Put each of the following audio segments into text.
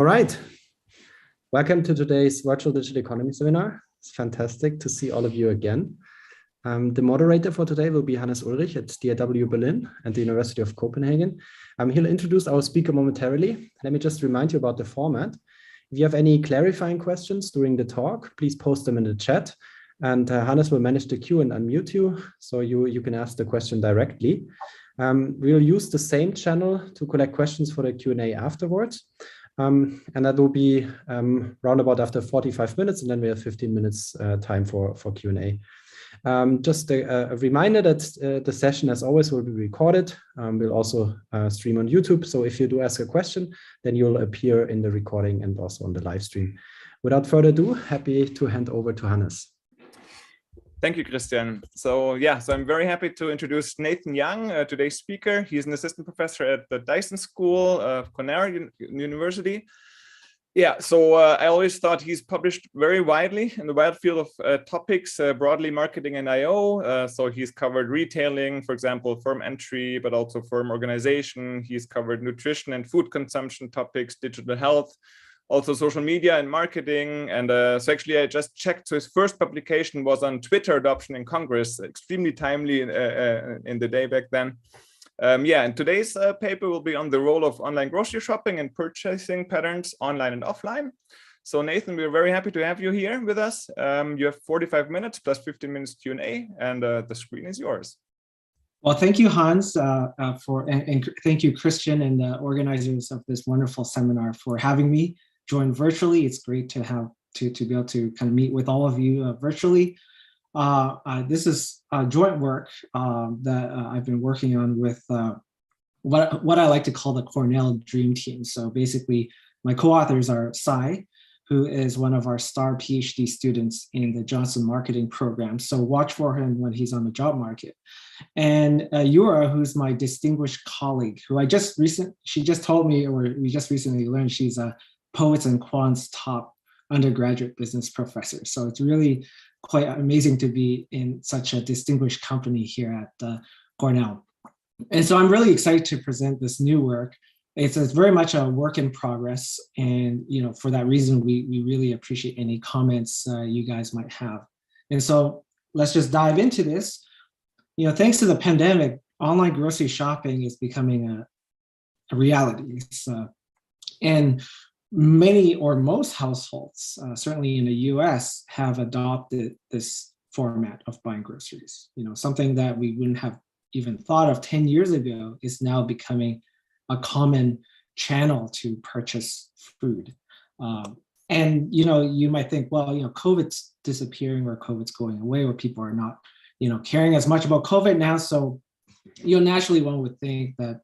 All right. Welcome to today's Virtual Digital Economy Seminar. It's fantastic to see all of you again. The moderator for today will be Hannes Ulrich at DIW Berlin and the University of Copenhagen. He'll introduce our speaker momentarily. Let me just remind you about the format. If you have any clarifying questions during the talk, please post them in the chat. And Hannes will manage the queue and unmute you, so you can ask the question directly. We'll use the same channel to collect questions for the Q&A afterwards. And that will be roundabout after 45 minutes, and then we have 15 minutes time for Q&A. Just a reminder that the session, as always, will be recorded. We'll also stream on YouTube. So if you do ask a question, then you'll appear in the recording and also on the live stream. Without further ado, happy to hand over to Hannes. Thank you, Christian. So I'm very happy to introduce Nathan Young, today's speaker. He's an assistant professor at the Dyson School of Cornell University. I always thought he's published very widely in the wide field of topics, broadly marketing and I/O. So he's covered retailing, for example, firm entry, but also firm organization. He's covered nutrition and food consumption topics, digital health, also social media and marketing. And so actually I just checked. So his first publication was on Twitter adoption in Congress, extremely timely in the day back then. And today's paper will be on the role of online grocery shopping and purchasing patterns online and offline. So Nathan, we're very happy to have you here with us. You have 45 minutes plus 15 minutes Q&A, and the screen is yours. Well, thank you, Hans, and thank you, Christian, and the organizers of this wonderful seminar for having me join virtually. It's great to have to be able to kind of meet with all of you virtually. This is joint work that I've been working on with what I like to call the Cornell Dream Team. So basically, my co-authors are Sai, who is one of our star PhD students in the Johnson Marketing Program. So watch for him when he's on the job market. And Jura, who's my distinguished colleague, who she just told me, or we just recently learned, she's a Poets and Quant's top undergraduate business professor. So it's really quite amazing to be in such a distinguished company here at Cornell. And so I'm really excited to present this new work. It's very much a work in progress. And for that reason, we really appreciate any comments you guys might have. And so let's just dive into this. Thanks to the pandemic, online grocery shopping is becoming a reality. And many or most households, certainly in the US, have adopted this format of buying groceries. Something that we wouldn't have even thought of 10 years ago is now becoming a common channel to purchase food. And you might think, well, COVID's disappearing or COVID's going away, or people are not, caring as much about COVID now. So, naturally one would think that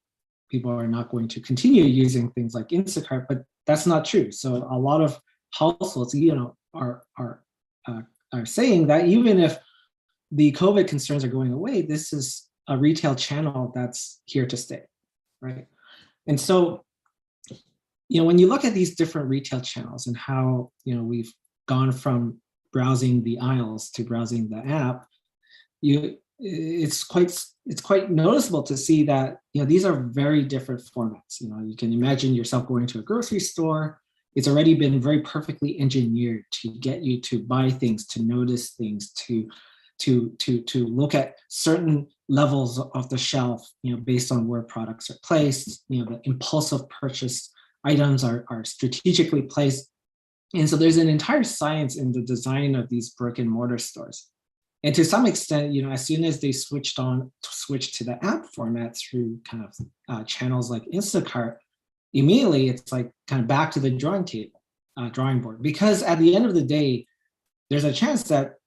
people are not going to continue using things like Instacart, but that's not true. So a lot of households, are saying that even if the COVID concerns are going away, this is a retail channel that's here to stay, right? And so, when you look at these different retail channels and how, we've gone from browsing the aisles to browsing the app, it's quite noticeable to see that these are very different formats. You can imagine yourself going to a grocery store. It's already been very perfectly engineered to get you to buy things, to notice things, to look at certain levels of the shelf, based on where products are placed. The impulsive purchase items are strategically placed. And so there's an entire science in the design of these brick and mortar stores. And to some extent, as soon as they switched to the app format through kind of channels like Instacart, immediately it's like kind of back to the drawing board. Because at the end of the day, there's a chance that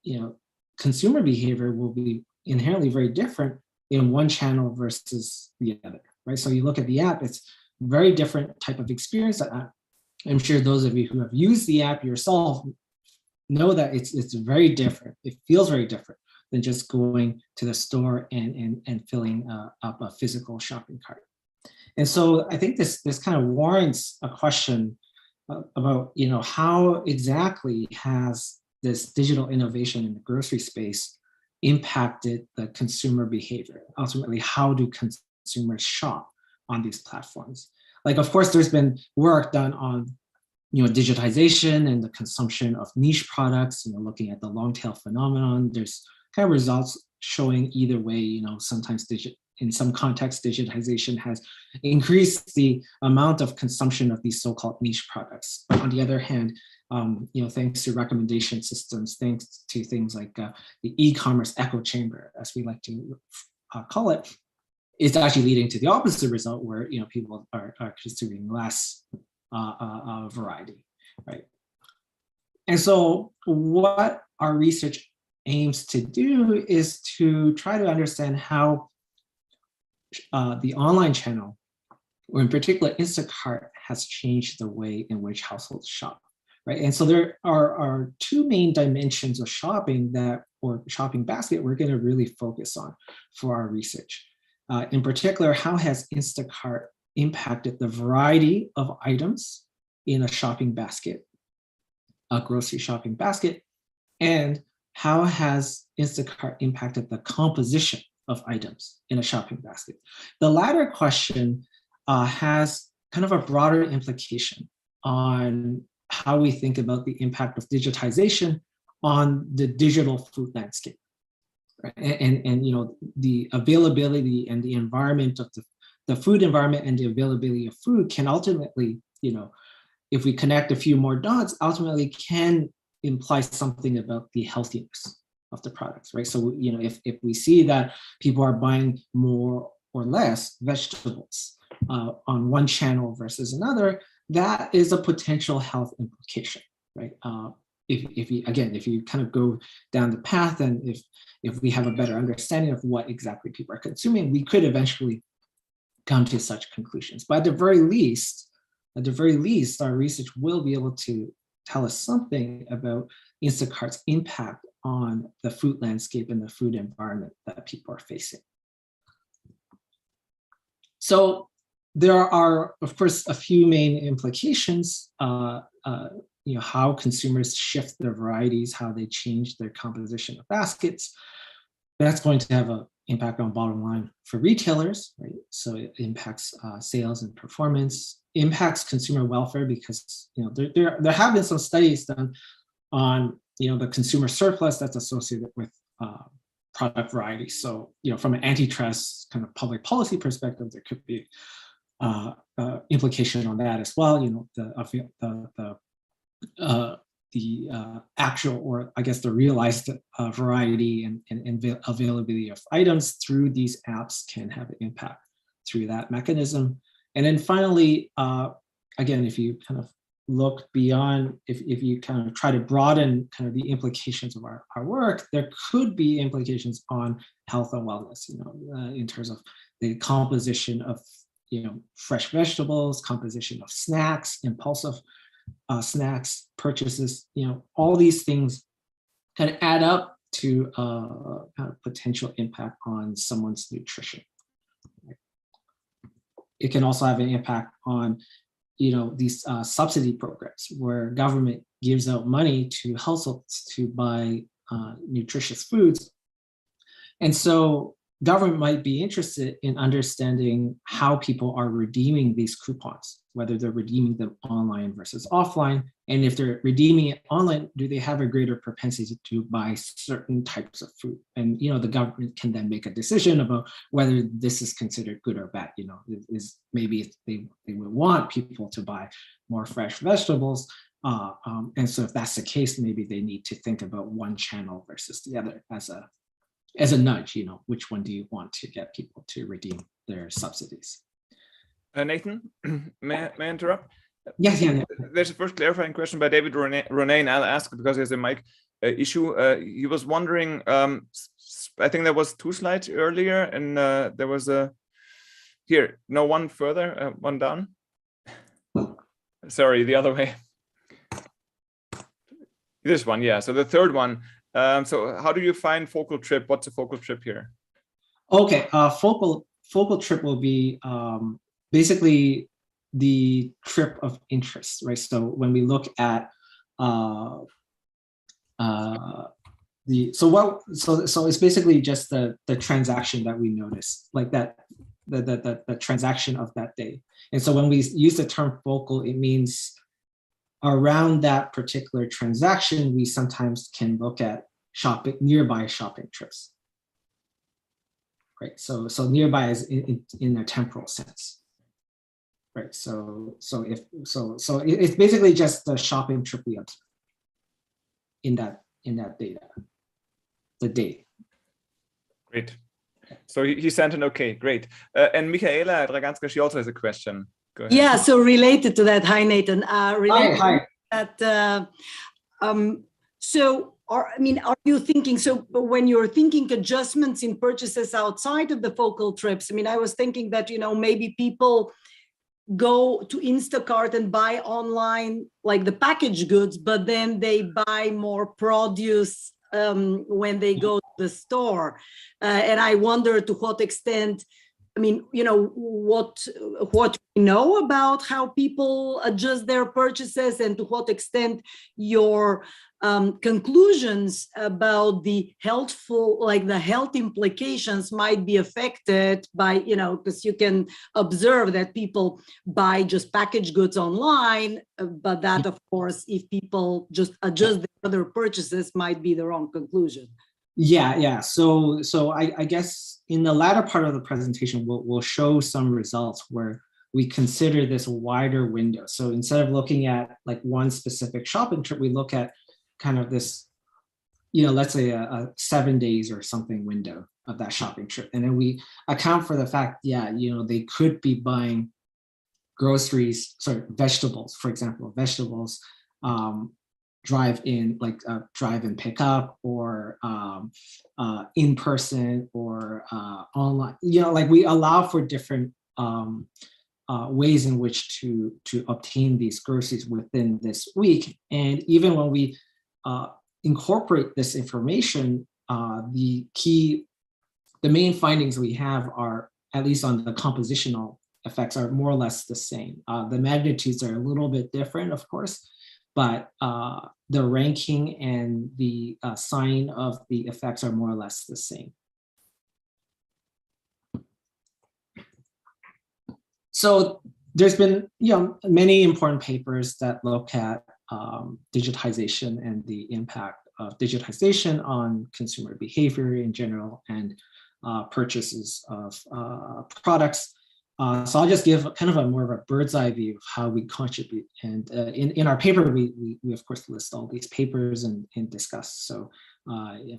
consumer behavior will be inherently very different in one channel versus the other, right? So you look at the app, it's very different type of experience. I'm sure those of you who have used the app yourself know that it's very different. It feels very different than just going to the store and filling up a physical shopping cart. And so I think this kind of warrants a question about how exactly has this digital innovation in the grocery space impacted the consumer behavior? Ultimately, how do consumers shop on these platforms? Like, of course, there's been work done on digitization and the consumption of niche products, looking at the long tail phenomenon, there's kind of results showing either way. Sometimes in some contexts, digitization has increased the amount of consumption of these so-called niche products. But on the other hand, thanks to recommendation systems, thanks to things like the e-commerce echo chamber, as we like to call it, it's actually leading to the opposite result, where people are consuming less variety, right? And so what our research aims to do is to try to understand how the online channel, or in particular Instacart, has changed the way in which households shop, right? And so there are two main dimensions of shopping or shopping basket we're going to really focus on for our research. In particular, how has Instacart impacted the variety of items in a shopping basket, a grocery shopping basket, and how has Instacart impacted the composition of items in a shopping basket? The latter question has kind of a broader implication on how we think about the impact of digitization on the digital food landscape, right? And the availability and the environment of the food environment and the availability of food can ultimately, if we connect a few more dots, ultimately can imply something about the healthiness of the products, right? So, if we see that people are buying more or less vegetables on one channel versus another, that is a potential health implication, right? If you kind of go down the path, and if we have a better understanding of what exactly people are consuming, we could eventually come to such conclusions. But at the very least, our research will be able to tell us something about Instacart's impact on the food landscape and the food environment that people are facing. So there are, of course, a few main implications. How consumers shift their varieties, how they change their composition of baskets. That's going to have an impact on bottom line for retailers, right? So it impacts sales and performance, impacts consumer welfare, because there have been some studies done on the consumer surplus that's associated with product variety. So from an antitrust kind of public policy perspective, there could be implication on that as well. The actual, or I guess the realized variety and availability of items through these apps can have an impact through that mechanism. And then finally, again, if you kind of look beyond, if you kind of try to broaden kind of the implications of our work, there could be implications on health and wellness, in terms of the composition of, fresh vegetables, composition of snacks, impulsive snacks purchases, all these things kind of add up to a potential impact on someone's nutrition. It can also have an impact on, these subsidy programs where government gives out money to households to buy nutritious foods. And so government might be interested in understanding how people are redeeming these coupons, whether they're redeeming them online versus offline. And if they're redeeming it online, do they have a greater propensity to buy certain types of food? And, the government can then make a decision about whether this is considered good or bad. Is maybe they would want people to buy more fresh vegetables. And so if that's the case, maybe they need to think about one channel versus the other as a nudge, which one do you want to get people to redeem their subsidies? Nathan, may I interrupt? Yes, yeah. There's a first clarifying question by David Ronay, and I'll ask because there's a mic issue. He was wondering, I think there was 2 slides earlier, and there was one further, one down. Sorry, the other way. This one, yeah. So the third one. So how do you find focal trip? What's a focal trip here? Okay, focal trip will be basically the trip of interest, right? So when we look at so it's basically just the transaction that we notice, like that the transaction of that day. And so when we use the term focal, it means around that particular transaction, we sometimes can look at nearby shopping trips. Right, so nearby is in a temporal sense. Right, so it's basically just the shopping trip we observe in that data, the date. Great. So he sent an okay, great. And Michaela Dragansky, she also has a question. Go ahead. Yeah, so related to that, hi Nathan. Hi. That, so are you thinking, so when you're thinking adjustments in purchases outside of the focal trips, I mean, I was thinking that, maybe people go to Instacart and buy online, like the packaged goods, but then they buy more produce when they go to the store. And I wonder to what extent, I mean, what we know about how people adjust their purchases, and to what extent your conclusions about the health implications might be affected by, because you can observe that people buy just packaged goods online, but that, of course, if people just adjust their other purchases, might be the wrong conclusion. Yeah. So I guess in the latter part of the presentation, we'll show some results where we consider this wider window. So instead of looking at like one specific shopping trip, we look at kind of this, let's say a 7 days or something window of that shopping trip. And then we account for the fact, they could be buying vegetables, for example, drive-in pickup, or in person, or online. Like we allow for different ways in which to obtain these groceries within this week. And even when we incorporate this information, the main findings we have are, at least on the compositional effects, are more or less the same. The magnitudes are a little bit different, of course, but the ranking and the sign of the effects are more or less the same. So there's been many important papers that look at digitization and the impact of digitization on consumer behavior in general, and purchases of products. So I'll just give kind of a more of a bird's eye view of how we contribute. And in our paper, we of course list all these papers and discuss. So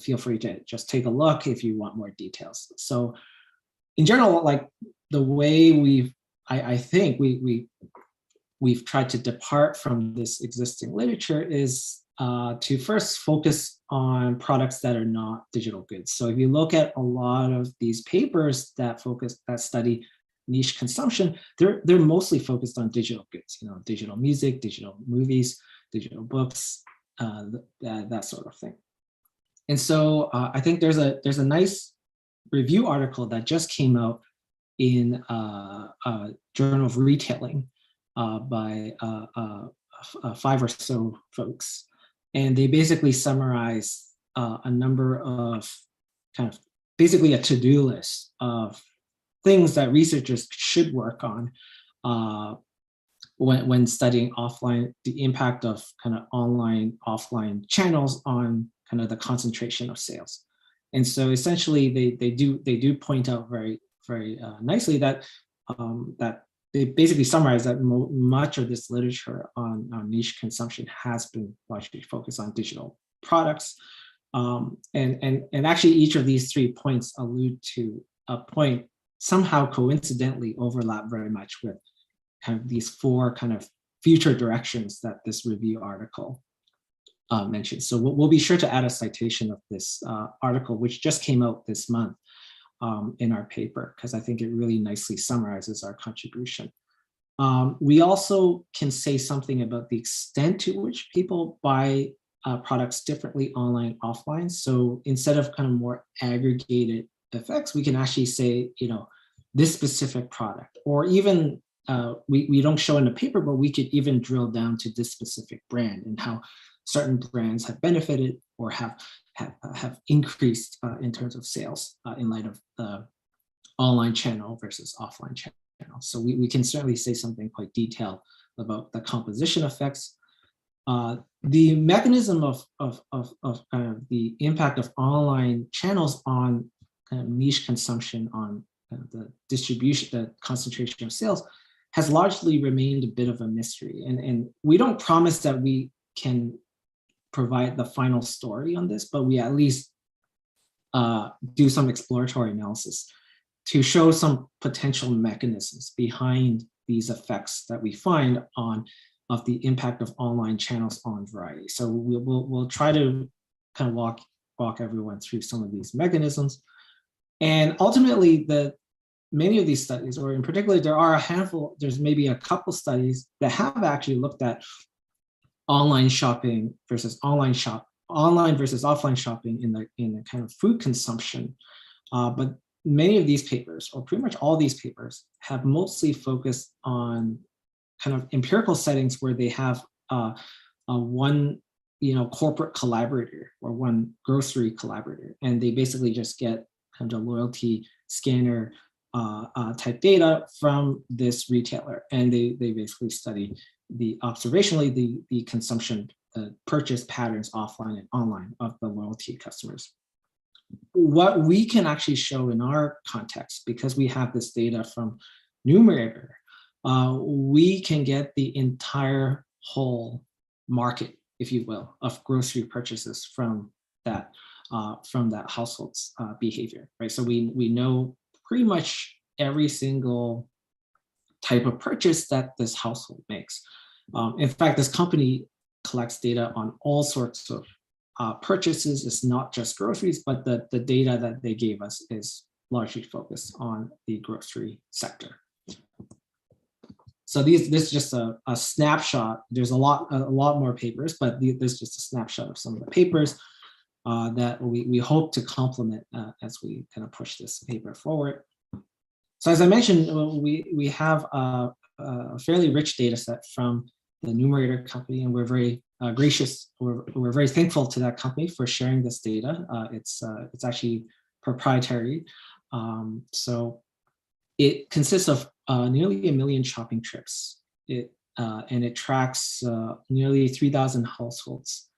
feel free to just take a look if you want more details. So in general, like the way I think we've tried to depart from this existing literature is to first focus on products that are not digital goods. So if you look at a lot of these papers that study niche consumption, they're mostly focused on digital goods, digital music, digital movies, digital books, that sort of thing. And so I think there's a nice review article that just came out in a Journal of Retailing by 5 or so folks, and they basically summarize a number of kind of basically a to-do list of things that researchers should work on when studying the impact of kind of online, offline channels on kind of the concentration of sales. And so essentially they do point out very, very nicely that they basically summarize that much of this literature on niche consumption has been largely focused on digital products. And actually each of these 3 points allude to a point somehow coincidentally overlap very much with kind of these 4 kind of future directions that this review article mentions. So we'll be sure to add a citation of this article, which just came out this month in our paper, because I think it really nicely summarizes our contribution. We also can say something about the extent to which people buy products differently online, offline. So instead of kind of more aggregated effects, we can actually say, this specific product, or even we don't show in the paper, but we could even drill down to this specific brand and how certain brands have benefited or have increased in terms of sales in light of the online channel versus offline channel. So we can certainly say something quite detailed about the composition effects. The mechanism of the impact of online channels on kind of niche consumption, on the distribution, the concentration of sales, has largely remained a bit of a mystery. And we don't promise that we can provide the final story on this, but we at least do some exploratory analysis to show some potential mechanisms behind these effects that we find of the impact of online channels on variety. So we'll try to kind of walk everyone through some of these mechanisms. And ultimately, many of these studies, or in particular, there's maybe a couple studies that have actually looked at online shopping versus online versus offline shopping in the kind of food consumption. But many of these papers, or pretty much all these papers, have mostly focused on kind of empirical settings where they have one corporate collaborator or one grocery collaborator, and they basically just get kind of a loyalty scanner type data from this retailer, and they basically study observationally the consumption purchase patterns offline and online of the loyalty customers. What we can actually show in our context, because we have this data from Numerator, we can get the entire whole market, if you will, of grocery purchases from that household's behavior, right? So we know pretty much every single type of purchase that this household makes. In fact, this company collects data on all sorts of purchases. It's not just groceries, but the data that they gave us is largely focused on the grocery sector. So this is just a snapshot. There's a lot more papers, but this is just a snapshot of some of the papers that we hope to complement as we kind of push this paper forward. So as I mentioned, we have a fairly rich data set from the Numerator company, and we're very gracious. We're very thankful to that company for sharing this data. It's actually proprietary. So it consists of nearly 1 million shopping trips. And it tracks nearly 3,000 households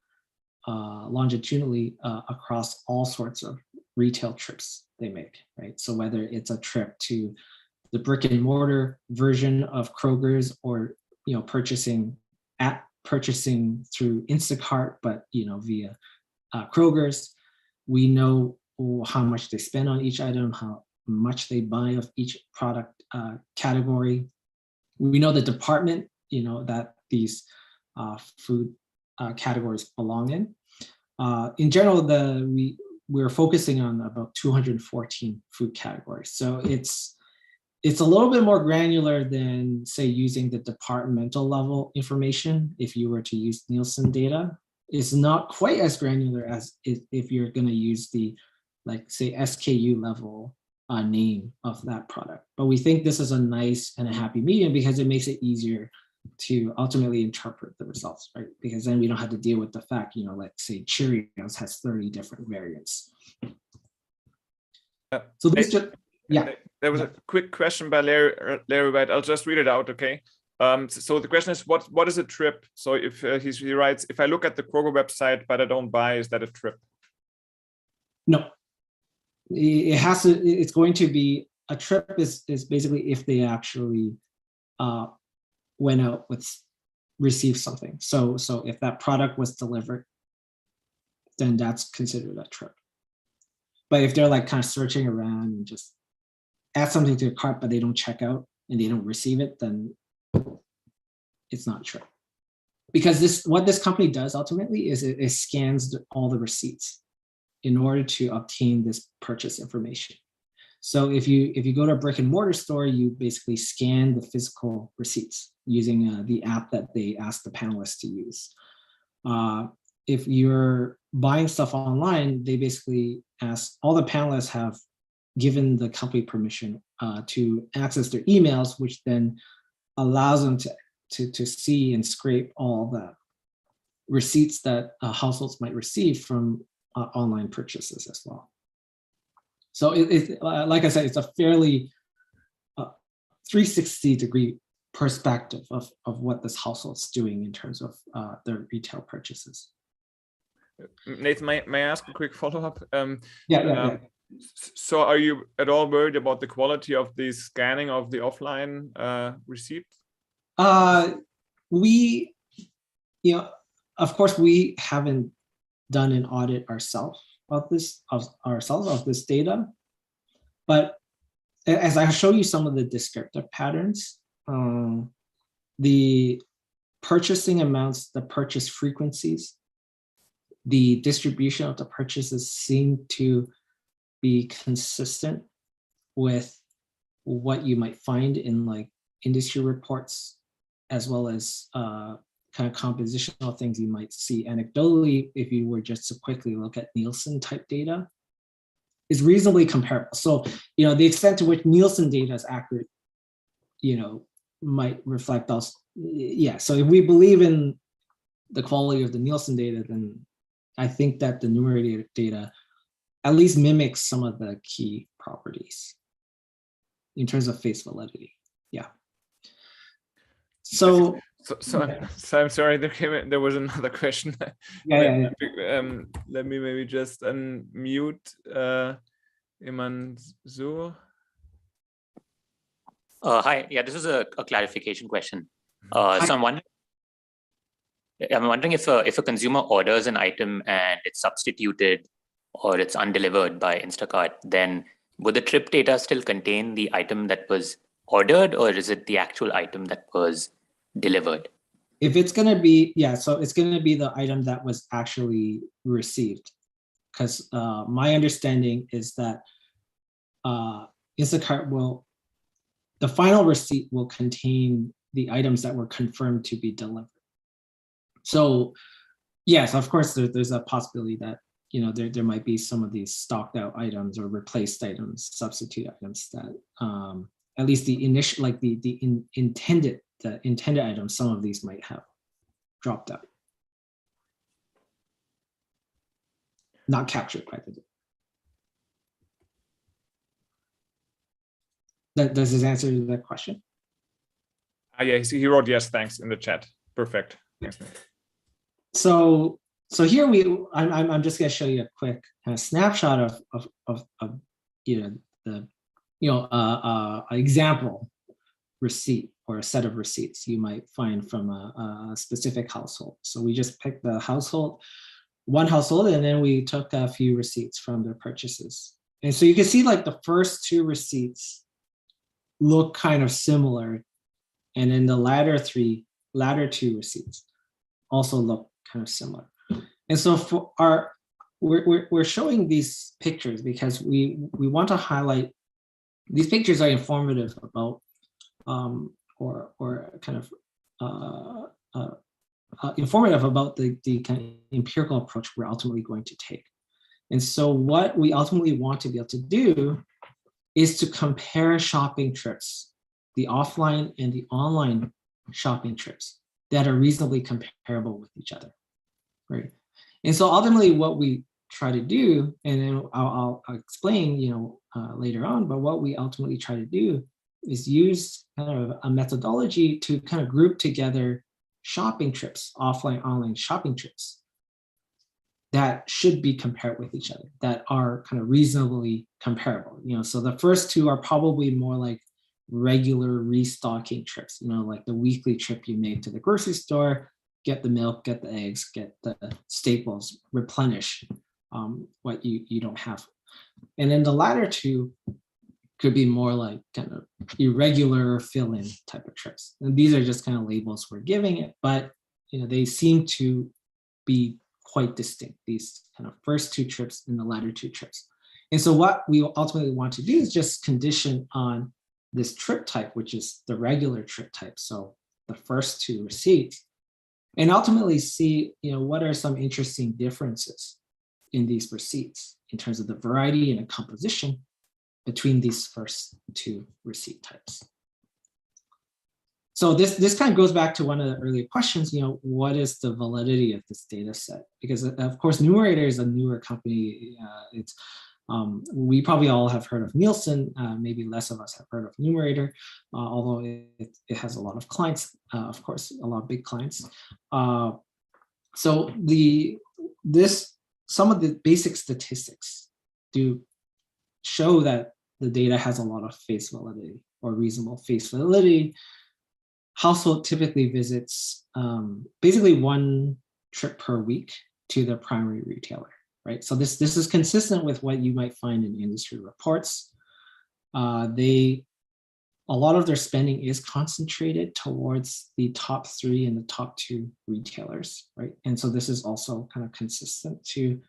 longitudinally across all sorts of retail trips they make, right? So whether it's a trip to the brick and mortar version of Kroger's, or purchasing through Instacart, but via Kroger's, we know how much they spend on each item, how much they buy of each product category. We know the department that these food categories belong in. In general, we're focusing on about 214 food categories. So it's a little bit more granular than, say, using the departmental level information. If you were to use Nielsen data, it's not quite as granular as if you're going to use the, say, SKU level name of that product. But we think this is a nice and a happy medium because it makes it easier to ultimately interpret the results, right? Because then we don't have to deal with the fact, like, say, Cheerios has 30 different variants. So this just, yeah. There was a quick question by Larry White. I'll just read it out, okay? So the question is, what is a trip? So if he writes, if I look at the Kroger website but I don't buy, is that a trip? No. It's going to be, a trip is basically if they actually went out received something. So if that product was delivered, then that's considered a trip. But if they're kind of searching around and just add something to the cart, but they don't check out and they don't receive it, then it's not a trip. Because what this company does ultimately is it scans all the receipts in order to obtain this purchase information. So if you go to a brick and mortar store, you basically scan the physical receipts using the app that they ask the panelists to use. If you're buying stuff online, they basically ask, all the panelists have given the company permission to access their emails, which then allows them to see and scrape all the receipts that households might receive from online purchases as well. So like I said, it's a fairly 360-degree perspective of what this household's doing in terms of their retail purchases. Nathan, may I ask a quick follow-up? Yeah. So are you at all worried about the quality of the scanning of the offline receipts? We, of course, we haven't done an audit ourselves of this data, but as I show you some of the descriptive patterns, the purchasing amounts, the purchase frequencies, the distribution of the purchases seem to be consistent with what you might find in like industry reports, as well as kind of compositional things you might see anecdotally if you were just to quickly look at Nielsen type data, is reasonably comparable. So, the extent to which Nielsen data is accurate, might reflect us. Yeah, so if we believe in the quality of the Nielsen data, then I think that the numerator data at least mimics some of the key properties in terms of face validity. Yeah. So I'm sorry, there was another question. Yeah. Let me maybe just unmute Imanzur. Hi, yeah, this is a clarification question. So I'm wondering if a consumer orders an item and it's substituted or it's undelivered by Instacart, then would the trip data still contain the item that was ordered, or is it the actual item that was delivered? If it's going to be, so it's going to be the item that was actually received. Because my understanding is that Instacart the final receipt will contain the items that were confirmed to be delivered. So yes, of course, there's a possibility that there might be some of these stocked out items or replaced items, substitute items that at least the initial, like the intended items, some of these might have dropped out, not captured by the. Does this answer that question? Yeah, he wrote yes, thanks in the chat. Perfect. Thanks. So here I'm just going to show you a quick kind of snapshot of example receipt or a set of receipts you might find from a specific household. So we just picked the one household, and then we took a few receipts from their purchases. And so you can see like the first two receipts look kind of similar, and then the latter two receipts also look kind of similar. And so for we're showing these pictures because we want to highlight these pictures are informative about or kind of informative about the kind of empirical approach we're ultimately going to take. And so what we ultimately want to be able to do is to compare shopping trips, the offline and the online shopping trips that are reasonably comparable with each other, right? And so ultimately what we try to do, and then I'll explain, later on, but what we ultimately try to do is use kind of a methodology to kind of group together shopping trips, offline, online shopping trips that should be compared with each other, that are kind of reasonably comparable. So the first two are probably more like regular restocking trips, like the weekly trip you make to the grocery store, get the milk, get the eggs, get the staples, replenish what you don't have. And then the latter two could be more like kind of irregular fill-in type of trips. And these are just kind of labels we're giving it, but they seem to be quite distinct, these kind of first two trips and the latter two trips. And so what we ultimately want to do is just condition on this trip type, which is the regular trip type. So the first two receipts, and ultimately see, what are some interesting differences in these receipts in terms of the variety and the composition between these first two receipt types. So this kind of goes back to one of the earlier questions, what is the validity of this data set? Because of course, Numerator is a newer company. It's We probably all have heard of Nielsen, maybe less of us have heard of Numerator, although it has a lot of clients, of course, a lot of big clients. So some of the basic statistics do show that the data has a lot of face validity or reasonable face validity. Household typically visits basically 1 trip per week to their primary retailer, right? So this is consistent with what you might find in industry reports. A lot of their spending is concentrated towards the top 3 and the top 2 retailers, right? And so this is also kind of consistent to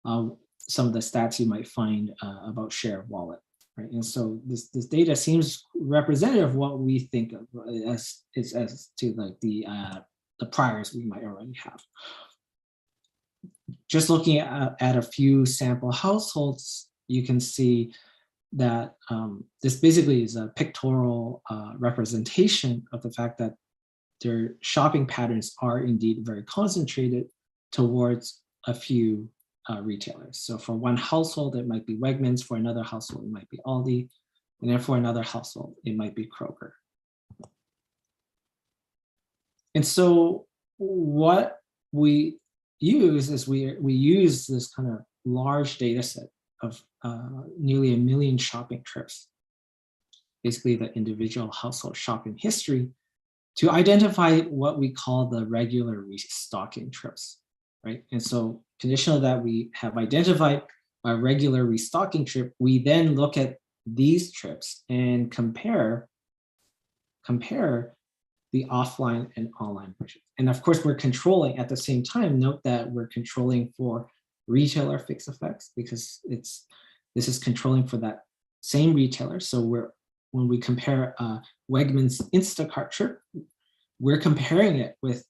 some of the stats you might find about share of wallet, right? And so this data seems representative of what we think of as to like the priors we might already have. Just looking at a few sample households, you can see that this basically is a pictorial representation of the fact that their shopping patterns are indeed very concentrated towards a few retailers. So for one household, it might be Wegmans. For another household, it might be Aldi. And then for another household, it might be Kroger. And so what we use is we use this kind of large data set of nearly 1 million shopping trips, basically the individual household shopping history, to identify what we call the regular restocking trips, right? And so conditional that we have identified a regular restocking trip, we then look at these trips and compare the offline and online versions. And of course, we're controlling at the same time. Note that we're controlling for retailer fixed effects because this is controlling for that same retailer. So when we compare Wegmans Instacart trip, we're comparing it with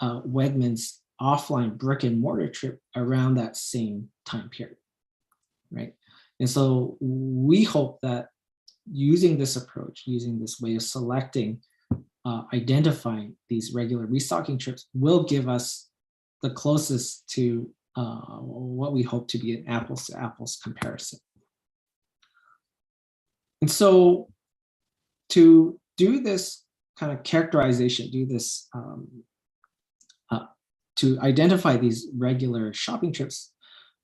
Wegmans offline brick and mortar trip around that same time period, right? And so we hope that using this approach, using this way of selecting, identifying these regular restocking trips will give us the closest to what we hope to be an apples to apples comparison. And so to do this kind of characterization, to identify these regular shopping trips,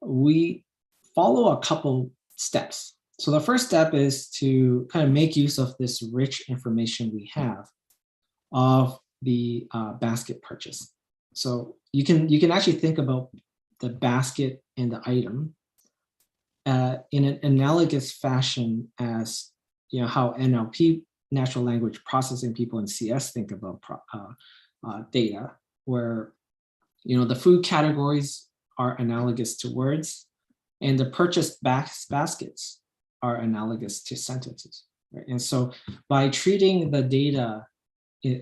we follow a couple steps. So the first step is to kind of make use of this rich information we have of the basket purchase. So you can actually think about the basket and the item in an analogous fashion as how NLP, natural language processing people in CS think about data, where the food categories are analogous to words, and the purchased baskets are analogous to sentences, right? And so by treating the data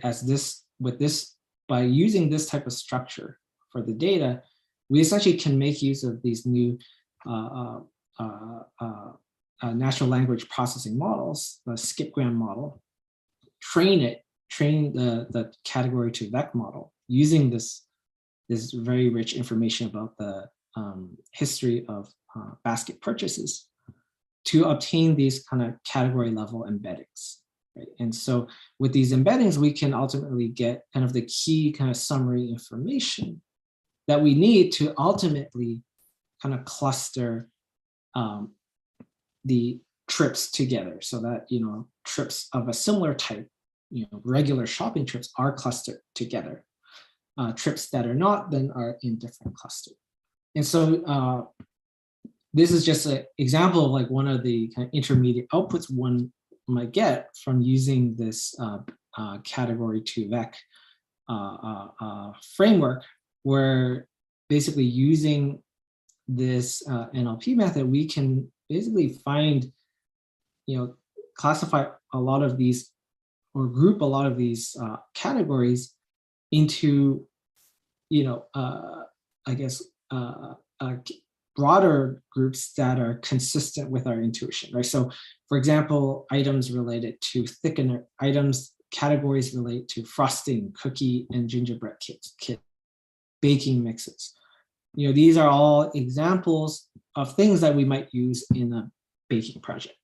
as by using this type of structure for the data, we essentially can make use of these new natural language processing models, the skipgram model, train the category to vec model using this very rich information about the history of basket purchases to obtain these kind of category level embeddings, right? And so with these embeddings, we can ultimately get kind of the key kind of summary information that we need to ultimately kind of cluster the trips together so that, trips of a similar type, regular shopping trips are clustered together. Trips that are not then are in different clusters. And so this is just an example of like one of the kind of intermediate outputs one might get from using this category to vec framework, where basically using this NLP method, we can basically find, classify a lot of these or group a lot of these categories into, broader groups that are consistent with our intuition, right? So for example, items related to thickener, categories relate to frosting, cookie and gingerbread kit, baking mixes. These are all examples of things that we might use in a baking project,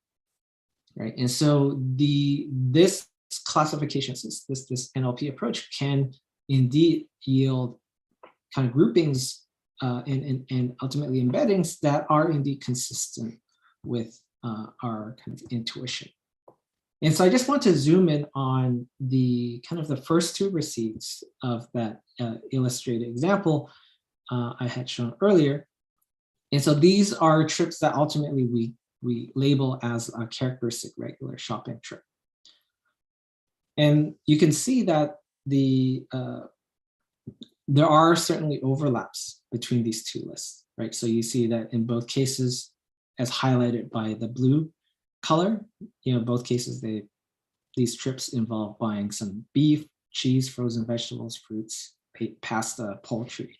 right? And so this classification, this NLP approach can indeed yield kind of groupings and ultimately embeddings that are indeed consistent with our kind of intuition. And so I just want to zoom in on the kind of the first two receipts of that illustrated example I had shown earlier. And so these are trips that ultimately we label as a characteristic regular shopping trip. And you can see that there are certainly overlaps between these two lists, right? So you see that in both cases, as highlighted by the blue color, both cases, these trips involve buying some beef, cheese, frozen vegetables, fruits, pasta, poultry.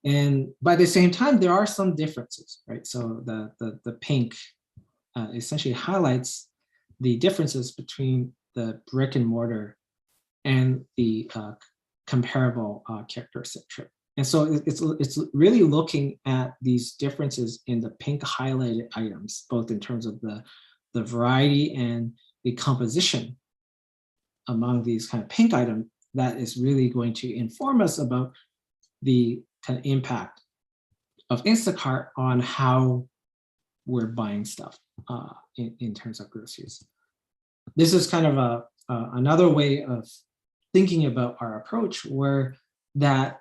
And by the same time, there are some differences, right? So the pink essentially highlights the differences between the brick and mortar and the comparable characteristic trip. And so it's really looking at these differences in the pink highlighted items, both in terms of the variety and the composition among these kind of pink items, that is really going to inform us about the kind of impact of Instacart on how we're buying stuff in terms of groceries. This is kind of another way of thinking about our approach, where that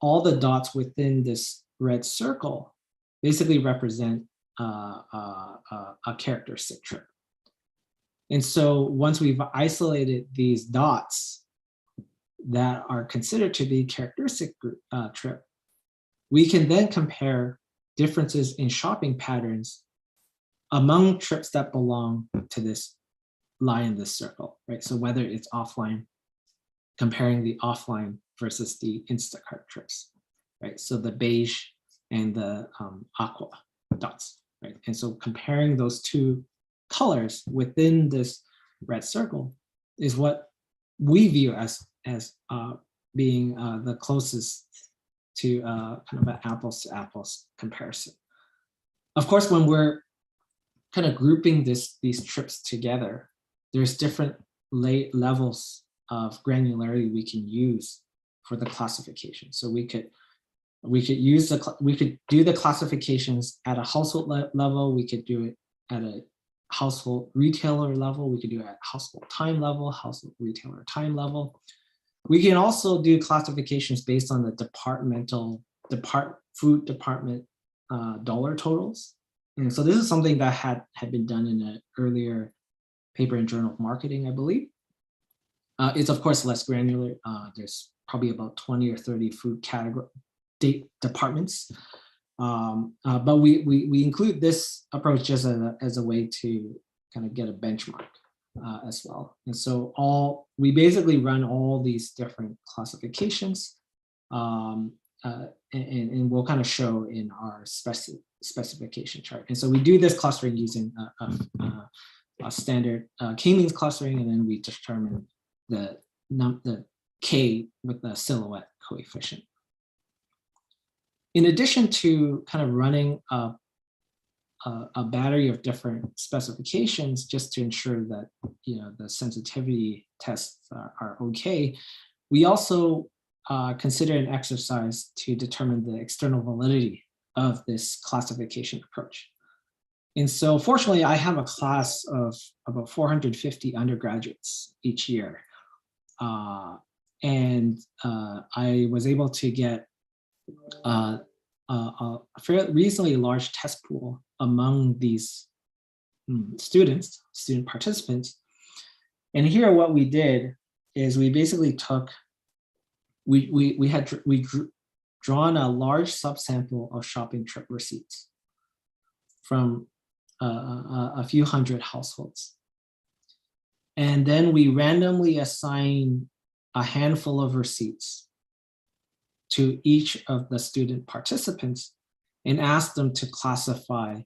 all the dots within this red circle basically represent a characteristic trip. And so once we've isolated these dots that are considered to be characteristic trip, we can then compare differences in shopping patterns among trips that belong to this lie in this circle, right? So whether it's offline, comparing the offline versus the Instacart trips, right? So the beige and the aqua dots, right? And so comparing those two colors within this red circle is what we view as being the closest to kind of an apples to apples comparison. Of course, when we're kind of grouping these trips together, there's different levels of granularity we can use for the classification. So we could do the classifications at a household level. We could do it at a household retailer level. We could do it at household time level, household retailer time level. We can also do classifications based on the food department dollar totals. And so this is something that had been done in an earlier paper in Journal of Marketing, I believe. It's of course less granular. There's probably about 20 or 30 food category departments. But we include this approach just as a way to kind of get a benchmark as well. And so we basically run all these different classifications, and we'll kind of show in our specification chart. And so we do this clustering using a standard k-means clustering, and then we determine the k with the silhouette coefficient. In addition to kind of running a battery of different specifications just to ensure that the sensitivity tests are okay, we also consider an exercise to determine the external validity of this classification approach. And so fortunately, I have a class of about 450 undergraduates each year. And I was able to get a fairly reasonably large test pool among these student participants. And here what we did is we basically took, we had drawn a large subsample of shopping trip receipts from a few hundred households. And then we randomly assign a handful of receipts to each of the student participants and ask them to classify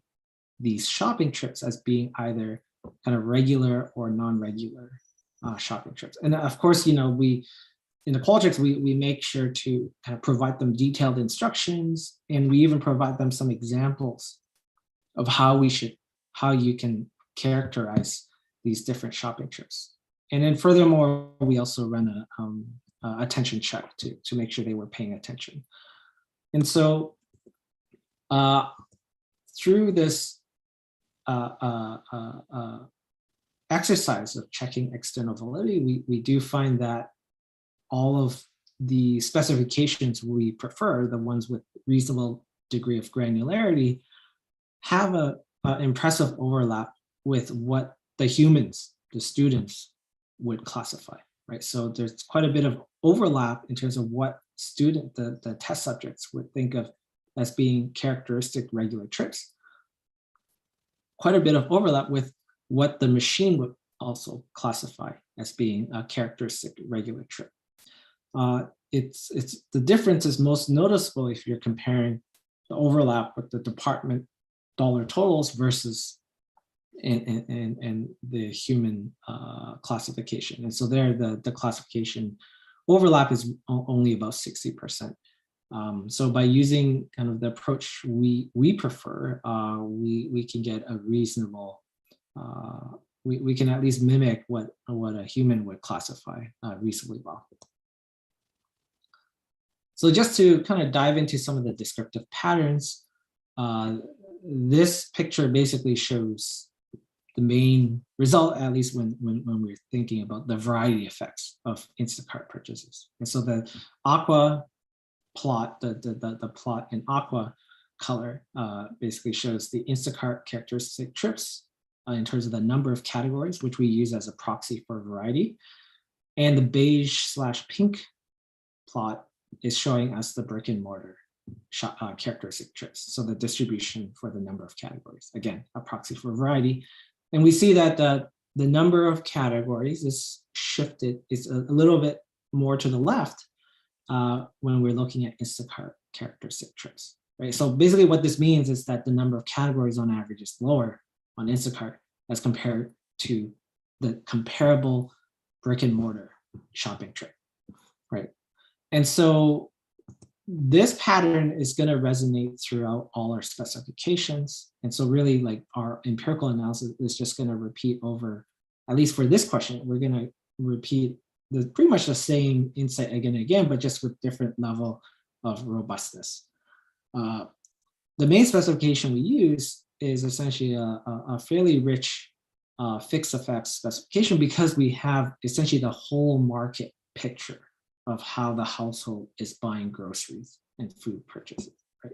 these shopping trips as being either kind of regular or non-regular shopping trips. And of course, in the projects, we make sure to kind of provide them detailed instructions, and we even provide them some examples of how you can characterize these different shopping trips. And then furthermore, we also run a attention check to make sure they were paying attention. And so through this exercise of checking external validity, we do find that all of the specifications we prefer, the ones with reasonable degree of granularity, have an impressive overlap with what the humans, the students, would classify, right? So there's quite a bit of overlap in terms of what the test subjects would think of as being characteristic regular trips. Quite a bit of overlap with what the machine would also classify as being a characteristic regular trip. The difference is most noticeable if you're comparing the overlap with the department dollar totals versus in the human classification. And so there, the classification overlap is only about 60%. So by using kind of the approach we prefer, we can get a reasonable, we can at least mimic what a human would classify reasonably well. So just to kind of dive into some of the descriptive patterns, this picture basically shows the main result, at least when we're thinking about the variety effects of Instacart purchases. And so the aqua plot, the plot in aqua color basically shows the Instacart characteristic trips in terms of the number of categories, which we use as a proxy for variety. And the beige/pink plot is showing us the brick and mortar characteristic trips. So the distribution for the number of categories, again, a proxy for variety. And we see that the number of categories is shifted, is a little bit more to the left when we're looking at Instacart characteristic trips, right? So basically what this means is that the number of categories on average is lower on Instacart as compared to the comparable brick and mortar shopping trip, right? And so this pattern is going to resonate throughout all our specifications. And so really like our empirical analysis is just going to repeat over, at least for this question, we're going to repeat pretty much the same insight again and again, but just with different level of robustness. The main specification we use is essentially a fairly rich fixed effects specification because we have essentially the whole market picture of how the household is buying groceries and food purchases, right?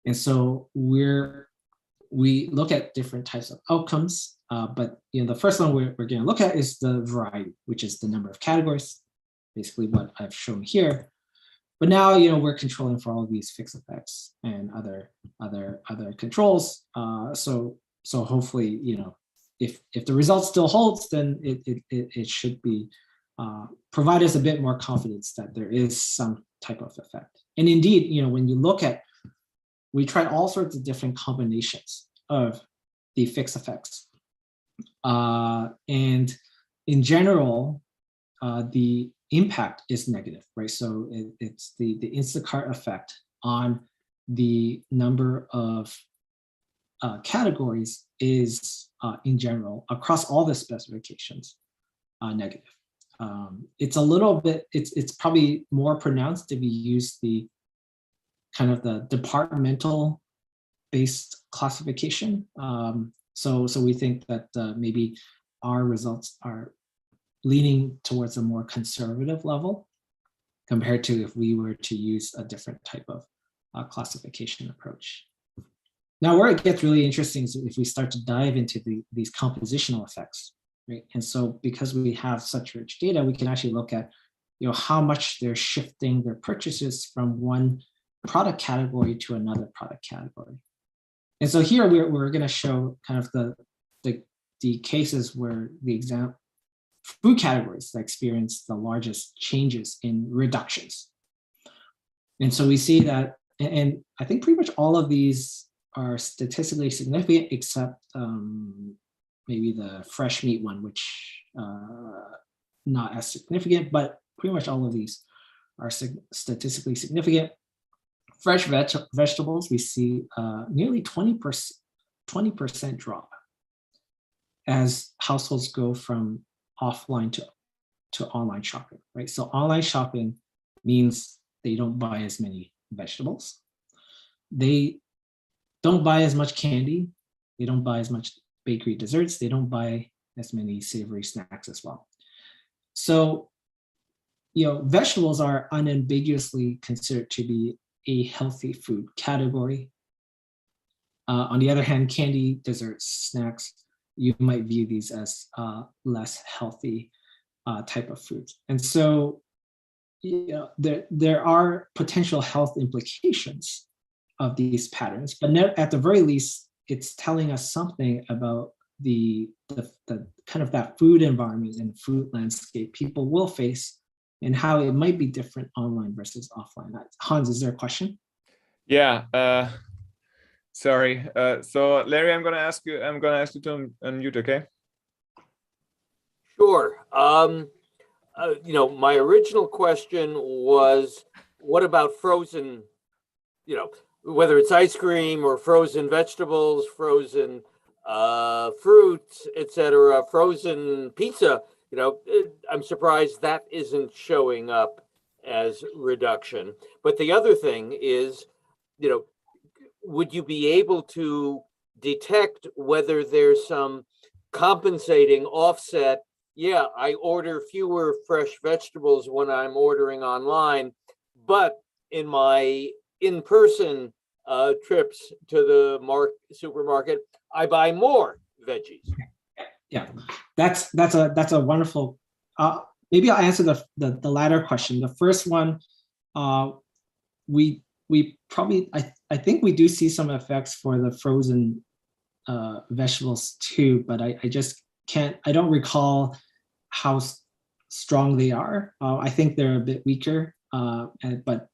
And so we look at different types of outcomes, but the first one we're going to look at is the variety, which is the number of categories, basically what I've shown here. But now we're controlling for all of these fixed effects and other controls. So hopefully if the result still holds, then it should be provide us a bit more confidence that there is some type of effect. And indeed, when you look at, we tried all sorts of different combinations of the fixed effects. And in general, the impact is negative, right? So it's the Instacart effect on the number of categories is in general, across all the specifications, negative. It's a little bit, it's probably more pronounced if you use the kind of the departmental based classification. So we think that maybe our results are leaning towards a more conservative level compared to if we were to use a different type of classification approach. Now, where it gets really interesting is if we start to dive into these compositional effects, right? And so because we have such rich data, we can actually look at how much they're shifting their purchases from one product category to another product category. And so here we're going to show kind of the cases where the example food categories that experience the largest changes in reductions. And so we see that, and I think pretty much all of these are statistically significant except maybe the fresh meat one, which not as significant, but pretty much all of these are statistically significant. Fresh vegetables, we see nearly 20% 20% drop as households go from offline to online shopping, right? So online shopping means they don't buy as many vegetables. They don't buy as much candy. They don't buy as much bakery desserts. They don't buy as many savory snacks as well. So, vegetables are unambiguously considered to be a healthy food category. On the other hand, candy, desserts, snacks, you might view these as less healthy type of foods. And so, there are potential health implications of these patterns, but at the very least, it's telling us something about the kind of that food environment and food landscape people will face and how it might be different online versus offline. Hans, is there a question? Yeah, sorry. So Larry, I'm going to ask you to unmute, okay? Sure. My original question was, what about frozen, whether it's ice cream or frozen vegetables, frozen fruits, etc., frozen pizza? I'm surprised that isn't showing up as reduction. But the other thing is, would you be able to detect whether there's some compensating offset? Yeah, I order fewer fresh vegetables when I'm ordering online, but in my in-person trips to the supermarket, I buy more veggies. Yeah, that's a wonderful. Maybe I'll answer the latter question. The first one, we probably I think we do see some effects for the frozen vegetables too, but I just can't. I don't recall how strong they are. I think they're a bit weaker, but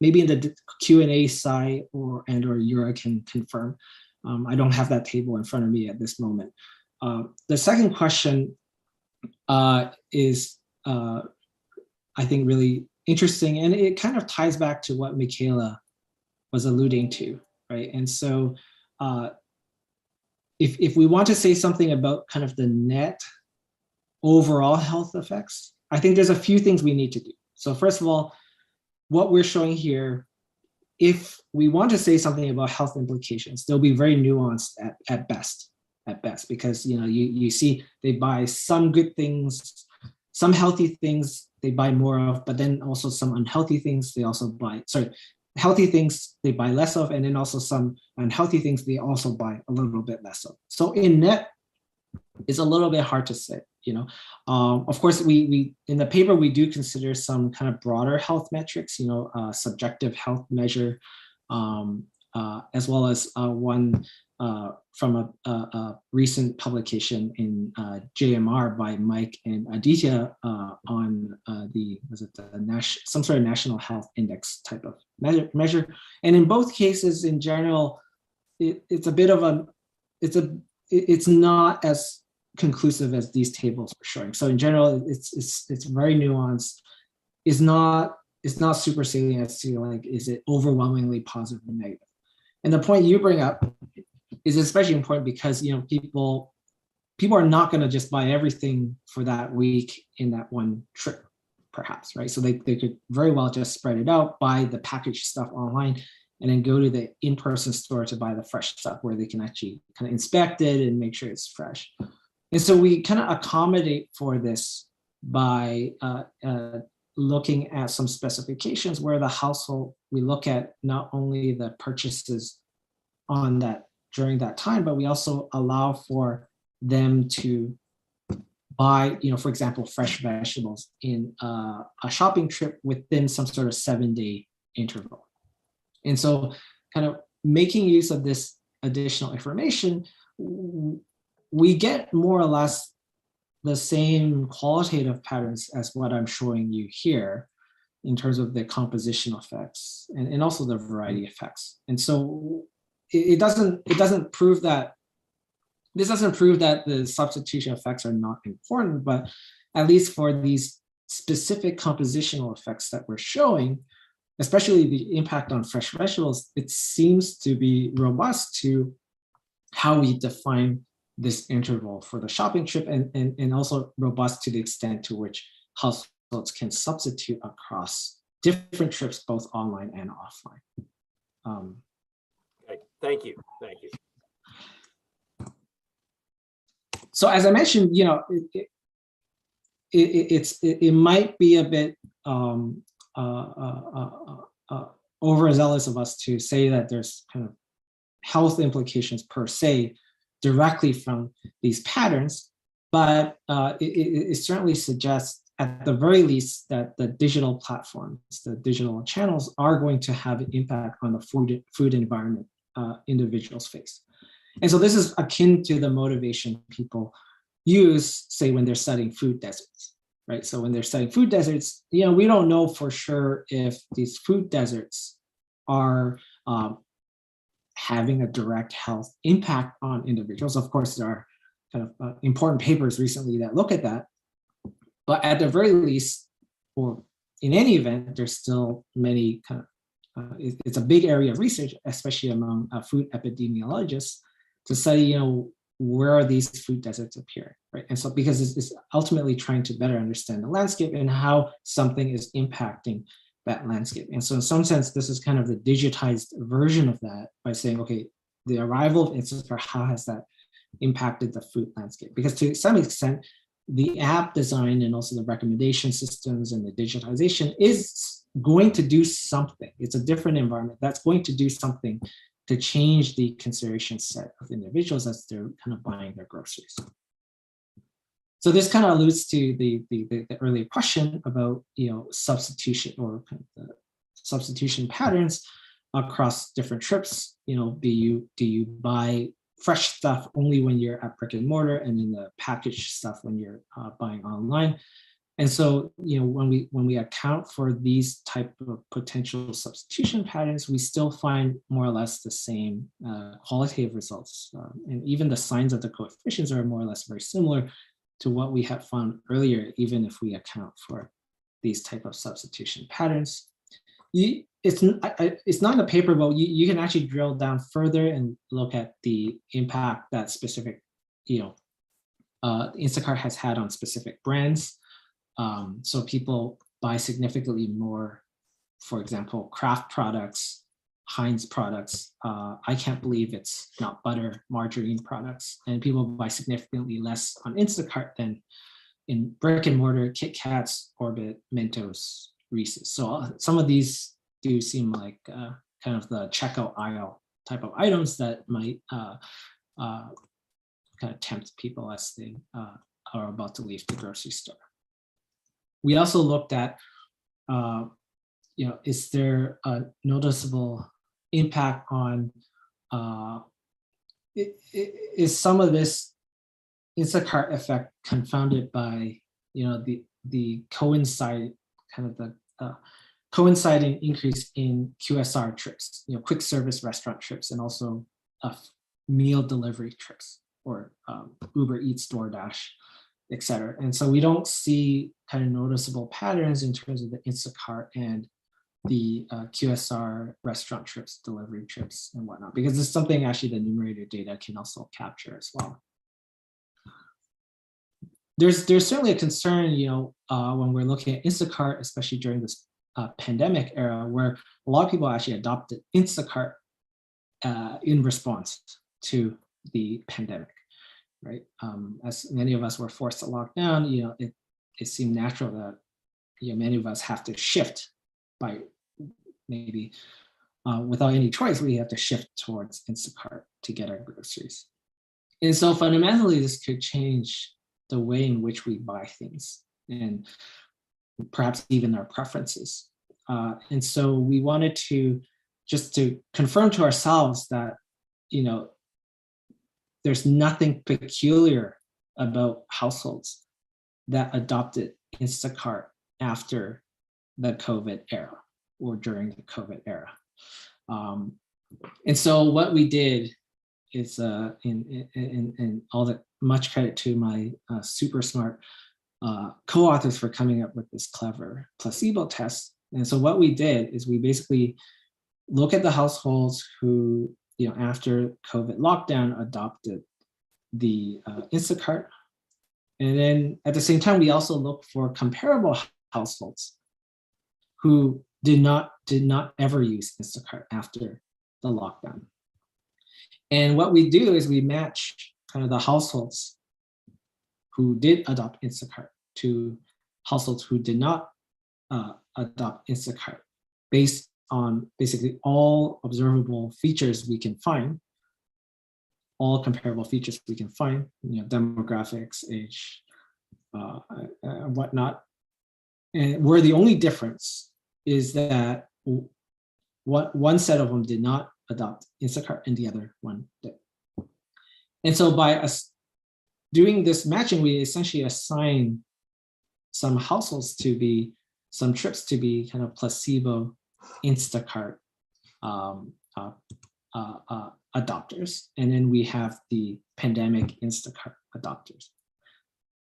maybe in the Q&A side or Jura can confirm. I don't have that table in front of me at this moment. The second question is, I think, really interesting, and it kind of ties back to what Michaela was alluding to, right? And so if we want to say something about kind of the net overall health effects, I think there's a few things we need to do. So first of all, what we're showing here, if we want to say something about health implications, they'll be very nuanced at best, because you see they buy some good things, some healthy things they buy more of, but then also some unhealthy things they also buy. Healthy things they buy less of, and then also some unhealthy things they also buy a little bit less of. So in net, it's a little bit hard to say. Of course, we in the paper we do consider some kind of broader health metrics, subjective health measure, as well as one from a recent publication in JMR by Mike and Aditya on some sort of national health index type of measure. And in both cases, in general, it's a bit of it's not as conclusive as these tables are showing. So in general, it's very nuanced. It's not super salient as to like, is it overwhelmingly positive or negative? And the point you bring up is especially important because people are not going to just buy everything for that week in that one trip, perhaps, right? So they could very well just spread it out, buy the packaged stuff online, and then go to the in-person store to buy the fresh stuff where they can actually kind of inspect it and make sure it's fresh. And so we kind of accommodate for this by looking at some specifications where the household, we look at not only the purchases on that during that time, but we also allow for them to buy, for example, fresh vegetables in a shopping trip within some sort of 7-day interval. And so kind of making use of this additional information, we get more or less the same qualitative patterns as what I'm showing you here in terms of the compositional effects and also the variety effects. And so it doesn't prove that the substitution effects are not important, but at least for these specific compositional effects that we're showing, especially the impact on fresh vegetables, it seems to be robust to how we define this interval for the shopping trip, and also robust to the extent to which households can substitute across different trips, both online and offline. Okay, thank you. Thank you. So as I mentioned, it might be a bit overzealous of us to say that there's kind of health implications per se directly from these patterns, but it certainly suggests, at the very least, that the digital platforms, the digital channels, are going to have an impact on the food environment individuals face. And so this is akin to the motivation people use, say, when they're studying food deserts, right? So when they're studying food deserts, we don't know for sure if these food deserts are having a direct health impact on individuals. Of course, there are kind of important papers recently that look at that, but at the very least, or in any event, there's still many kind of, it's a big area of research, especially among food epidemiologists, to study, where are these food deserts appearing, right? And so because it's ultimately trying to better understand the landscape and how something is impacting that landscape. And so in some sense, this is kind of the digitized version of that, by saying, okay, the arrival of Instacart, how has that impacted the food landscape? Because to some extent, the app design and also the recommendation systems and the digitization is going to do something. It's a different environment that's going to do something to change the consideration set of individuals as they're kind of buying their groceries. So this kind of alludes to the earlier question about substitution, or kind of the substitution patterns across different trips. Do you buy fresh stuff only when you're at brick and mortar, and then the packaged stuff when you're buying online? And so, when we account for these type of potential substitution patterns, we still find more or less the same qualitative results. And even the signs of the coefficients are more or less very similar to what we had found earlier, even if we account for these type of substitution patterns. It's not in the paper, but you can actually drill down further and look at the impact that specific, Instacart has had on specific brands. So people buy significantly more, for example, Kraft products, Heinz products. I can't believe it's not butter, margarine products. And people buy significantly less on Instacart than in brick and mortar, Kit Kats, Orbit, Mentos, Reese's. So some of these do seem like kind of the checkout aisle type of items that might kind of tempt people as they are about to leave the grocery store. We also looked at, is there a noticeable impact on, is some of this Instacart effect confounded by, the coinciding increase in QSR trips, quick service restaurant trips, and also meal delivery trips, or Uber Eats, DoorDash, et cetera. And so we don't see kind of noticeable patterns in terms of the Instacart and the QSR restaurant trips, delivery trips, and whatnot, because it's something actually the numerator data can also capture as well. There's certainly a concern, when we're looking at Instacart, especially during this pandemic era, where a lot of people actually adopted Instacart in response to the pandemic, right? As many of us were forced to lock down, it seemed natural that many of us have to shift by maybe without any choice, we have to shift towards Instacart to get our groceries. And so fundamentally, this could change the way in which we buy things, and perhaps even our preferences. And so we wanted to just to confirm to ourselves that, there's nothing peculiar about households that adopted Instacart after the COVID era or during the COVID era. And so what we did is, and all that much credit to my super smart co-authors for coming up with this clever placebo test. And so what we did is we basically look at the households who after COVID lockdown, adopted the Instacart. And then at the same time, we also look for comparable households who did not ever use Instacart after the lockdown. And what we do is we match kind of the households who did adopt Instacart to households who did not adopt Instacart based on basically all observable features we can find, all comparable features we can find, demographics, age, whatnot. And where the only difference is that one set of them did not adopt Instacart and the other one did. And so by us doing this matching, we essentially assign some households to be, some trips to be kind of placebo Instacart adopters. And then we have the pandemic Instacart adopters.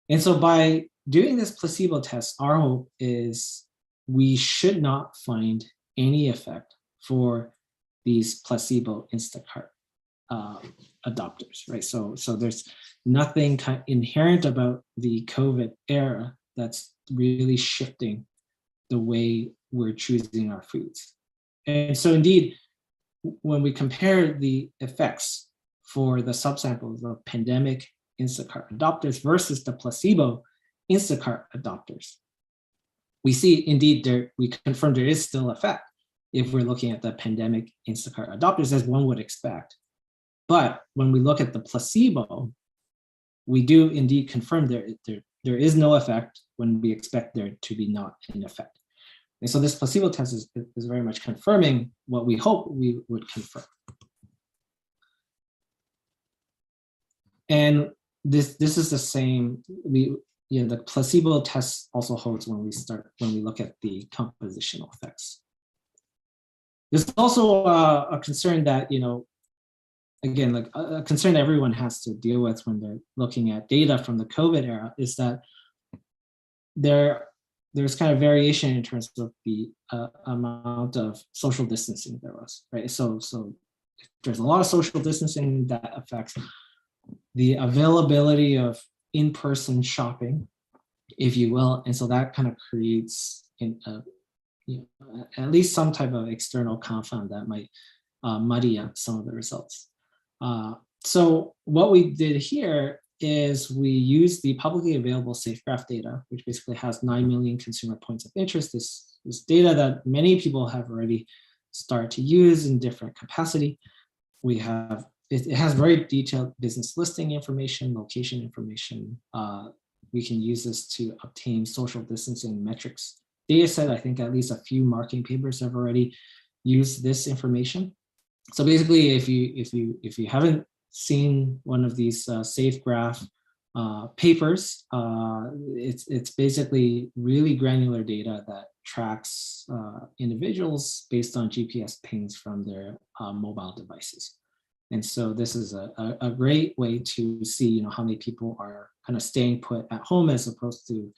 And so by doing this placebo test, our hope is we should not find any effect for these placebo Instacart adopters, right? So there's nothing kind of inherent about the COVID era that's really shifting the way we're choosing our foods. And so indeed, when we compare the effects for the subsamples of pandemic Instacart adopters versus the placebo Instacart adopters, we see indeed we confirm there is still effect if we're looking at the pandemic Instacart adopters, as one would expect. But when we look at the placebo, we do indeed confirm there is no effect when we expect there to be not an effect. And so this placebo test is very much confirming what we hope we would confirm. And this is the same, the placebo test also holds when we look at the compositional effects. There's also a concern that, again, like a concern everyone has to deal with when they're looking at data from the COVID era is that there's kind of variation in terms of the amount of social distancing there was, right? So there's a lot of social distancing that affects the availability of in-person shopping, if you will, and so that kind of creates at least some type of external confound that might muddy up some of the results. So what we did here is we used the publicly available SafeGraph data, which basically has 9 million consumer points of interest. This data that many people have already started to use in different capacity. It has very detailed business listing information, location information. We can use this to obtain social distancing metrics data set. I think at least a few marketing papers have already used this information. So basically, if you haven't seen one of these SafeGraph papers, it's basically really granular data that tracks individuals based on GPS pings from their mobile devices. And so this is a great way to see, how many people are kind of staying put at home as opposed to,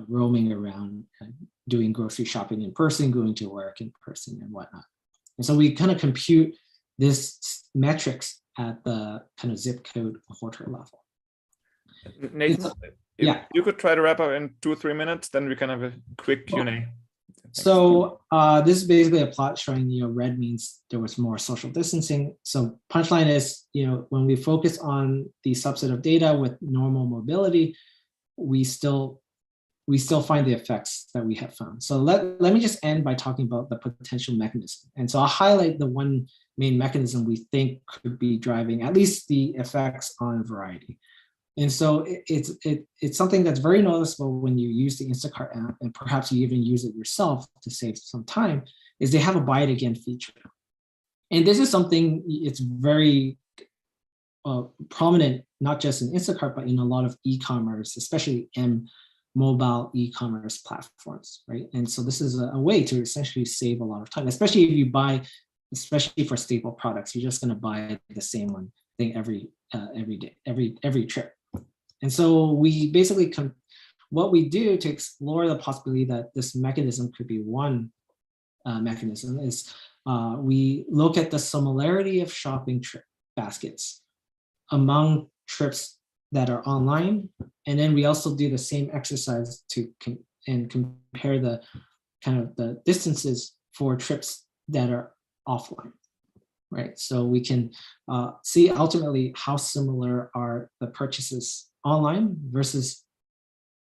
roaming around and doing grocery shopping in person, going to work in person and whatnot. And so we kind of compute this metrics at the kind of zip code quarter level. Nathan, if you could try to wrap up in 2-3 minutes, then we can have a quick Q&A. So this is basically a plot showing, red means there was more social distancing. So punchline is, when we focus on the subset of data with normal mobility, we still find the effects that we have found. So let me just end by talking about the potential mechanism. And so I'll highlight the one main mechanism we think could be driving at least the effects on variety. And so it's something that's very noticeable when you use the Instacart app, and perhaps you even use it yourself to save some time, is they have a buy it again feature. And this is something, it's very prominent, not just in Instacart, but in a lot of e-commerce, especially mobile e-commerce platforms, right? And so this is a way to essentially save a lot of time, especially if you buy, especially for staple products, you're just going to buy the same one thing every day, every trip. And so we basically what we do to explore the possibility that this mechanism could be one mechanism is we look at the similarity of shopping trip baskets among trips that are online, and then we also do the same exercise to compare the kind of the distances for trips that are offline, right? So we can see ultimately how similar are the purchases online versus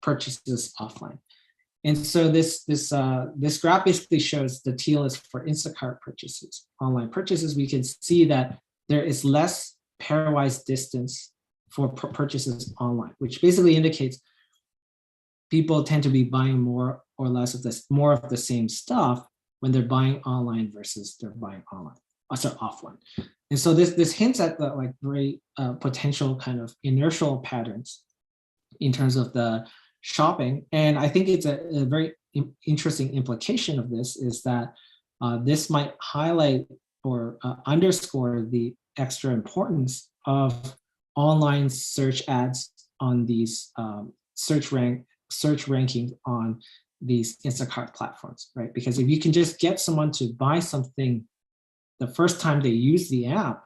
purchases offline. And so this graph basically shows the teal is for Instacart purchases. Online purchases, we can see that there is less pairwise distance for purchases online, which basically indicates people tend to be buying more or less of this, more of the same stuff when they're buying online versus they're buying offline. And so this hints at the like very potential kind of inertial patterns in terms of the shopping. And I think it's a very interesting implication of this is that this might highlight or underscore the extra importance of online search ads on these search rankings on these Instacart platforms, right? Because if you can just get someone to buy something the first time they use the app,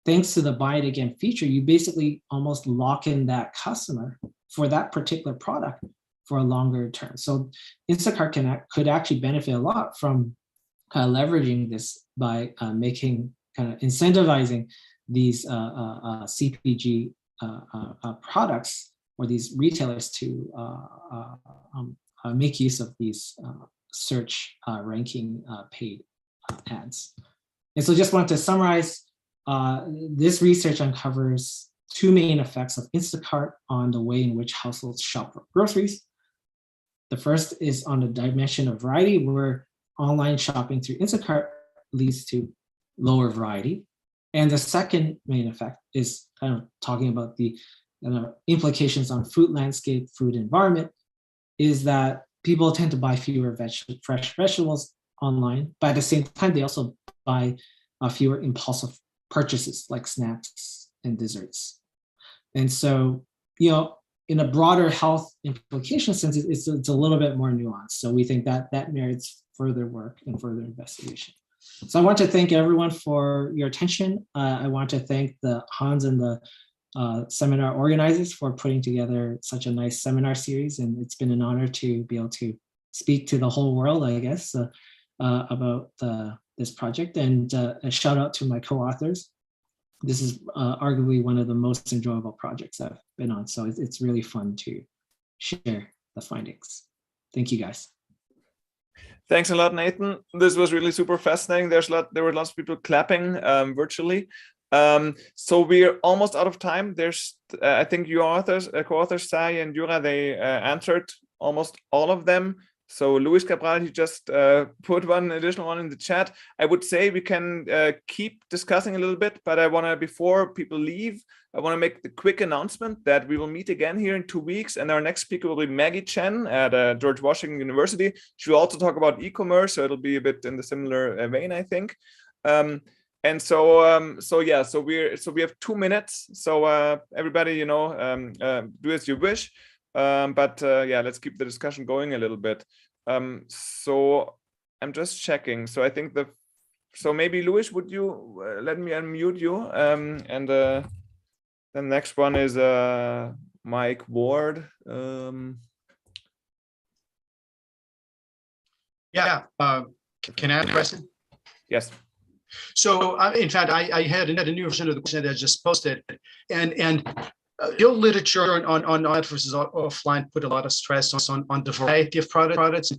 thanks to the buy it again feature, you basically almost lock in that customer for that particular product for a longer term. So Instacart could actually benefit a lot from leveraging this by making kind of incentivizing these CPG products or these retailers to make use of these search ranking paid ads. And so just want to summarize, this research uncovers two main effects of Instacart on the way in which households shop for groceries. The first is on the dimension of variety, where online shopping through Instacart leads to lower variety. And the second main effect is kind of talking about the implications on food landscape, food environment, is that people tend to buy fewer fresh vegetables online, but at the same time, they also buy fewer impulsive purchases like snacks and desserts. And so, you know, in a broader health implication sense, it's a little bit more nuanced. So we think that merits further work and further investigation. So I want to thank everyone for your attention. I want to thank the Hans and the seminar organizers for putting together such a nice seminar series. And it's been an honor to be able to speak to the whole world, I guess, about this project. And a shout out to my co-authors. This is arguably one of the most enjoyable projects I've been on. So it's really fun to share the findings. Thank you, guys. Thanks a lot, Nathan. This was really super fascinating. There were lots of people clapping virtually. So we're almost out of time. There's, I think your co-authors, Sai and Jura, they answered almost all of them. So Luis Cabral, he just put one additional one in the chat. I would say we can keep discussing a little bit, but I want to, before people leave, I want to make the quick announcement that we will meet again here in 2 weeks, and our next speaker will be Maggie Chen at George Washington University. She will also talk about e-commerce, so it'll be a bit in the similar vein, I think. And so we have 2 minutes. So everybody, you know, do as you wish. Yeah, let's keep the discussion going a little bit. So I'm just checking. So I think so maybe Luis, would you let me unmute you? And the next one is Mike Ward. Yeah. Can I ask a question? Yes. So in fact, I had a new version of the question that I just posted, and your literature on versus offline put a lot of stress on the variety of products.